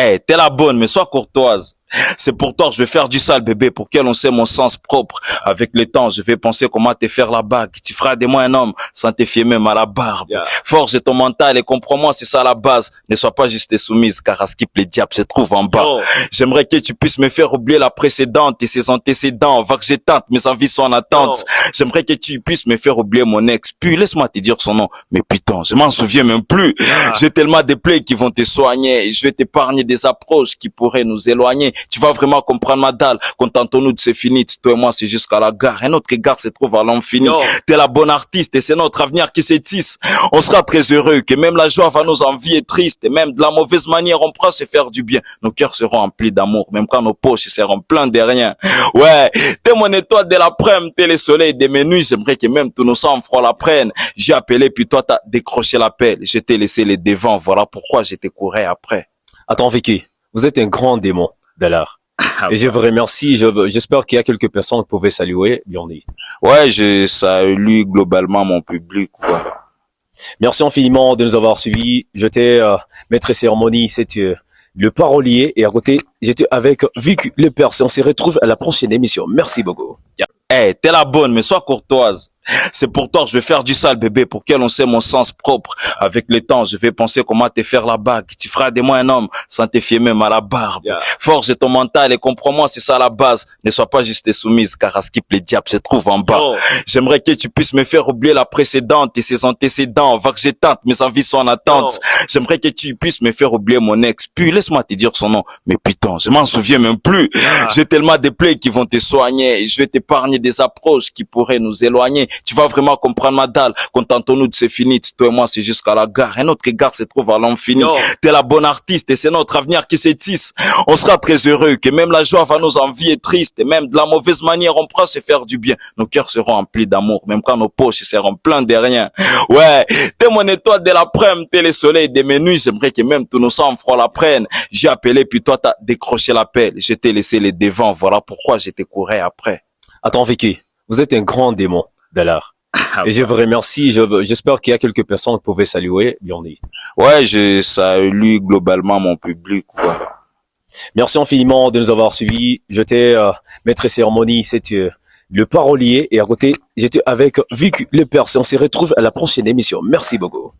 Hey, t'es la bonne, mais sois courtoise. C'est pour toi que je vais faire du sale bébé, pour qu'elle en sait mon sens propre. Avec le temps, je vais penser comment te faire la bague. Tu feras de moi un homme, sans te fier même à la barbe. Forge ton mental et comprends-moi, c'est ça la base. Ne sois pas juste soumise, car à ce qui les diables se trouve en bas. J'aimerais que tu puisses me faire oublier la précédente et ses antécédents. Va que je tente, mes envies sont en attente. J'aimerais que tu puisses me faire oublier mon ex. Puis laisse-moi te dire son nom. Mais putain, je m'en souviens même plus. J'ai tellement de plaies qui vont te soigner. Je vais t'épargner des approches qui pourraient nous éloigner. Tu vas vraiment comprendre ma dalle. Contentons-nous de c'est fini. Toi et moi, c'est jusqu'à la gare. Un autre regard se trouve à l'infini. T'es la bonne artiste et c'est notre avenir qui se tisse. On sera très heureux que même la joie va nous envier triste. Et même de la mauvaise manière, on pourra se faire du bien. Nos cœurs seront emplis d'amour, même quand nos poches seront pleins de rien. Ouais, t'es mon étoile de l'après-midi, t'es le soleil de mes nuits. J'aimerais que même tous nos sang-froid la prennent. J'ai appelé puis toi t'as décroché l'appel. Je t'ai laissé les devants. Voilà pourquoi j'étais couru après. Attends, Vicky, vous êtes un grand démon de l'art. Et je vous remercie. J'espère qu'il y a quelques personnes qui pouvaient saluer. Bienvenue. Ouais, je salue globalement mon public, voilà. Merci infiniment de nous avoir suivis. J'étais maître cérémonie, c'était le parolier. Et à côté, j'étais avec Vicky le Perse. On se retrouve à la prochaine émission. Merci beaucoup. Hey, t'es la bonne, mais sois courtoise. C'est pour toi que je vais faire du sale bébé, pour qu'elle en sait mon sens propre. Avec le temps, je vais penser comment te faire la bague. Tu feras de moi un homme, sans te fier même à la barbe. Forge ton mental et comprends-moi, c'est ça la base. Ne sois pas juste soumise, car à ce qui les diables se trouve en bas. J'aimerais que tu puisses me faire oublier la précédente et ses antécédents. Va que je tente, mes envies sont en attente. J'aimerais que tu puisses me faire oublier mon ex. Puis laisse-moi te dire son nom. Mais putain, je m'en souviens même plus. J'ai tellement de plaies qui vont te soigner. Je vais t'épargner des approches qui pourraient nous éloigner. Tu vas vraiment comprendre ma dalle. Contentons-nous de c'est fini. Toi et moi, c'est jusqu'à la gare. Un autre regard se trouve à l'infini. T'es la bonne artiste et c'est notre avenir qui se tisse. On sera très heureux que même la joie va nous envier triste. Et même de la mauvaise manière, on pourra se faire du bien. Nos cœurs seront emplis d'amour, même quand nos poches seront pleins de rien. Ouais, t'es mon étoile de l'après-midi, t'es le soleil de mes nuits. J'aimerais que même tous nos sang-froid la prennent. J'ai appelé puis toi t'as décroché l'appel. Je t'ai laissé les devants. Voilà pourquoi j'étais couru après. Attends, Vicky, vous êtes un grand démon de l'art. Et je vous remercie. J'espère qu'il y a quelques personnes qui pouvaient saluer. Bienvenue. Ouais, je salue globalement mon public, voilà. Merci infiniment de nous avoir suivis. J'étais maître cérémonie, c'était le parolier. Et à côté, j'étais avec Vicky le Perse. On se retrouve à la prochaine émission. Merci beaucoup.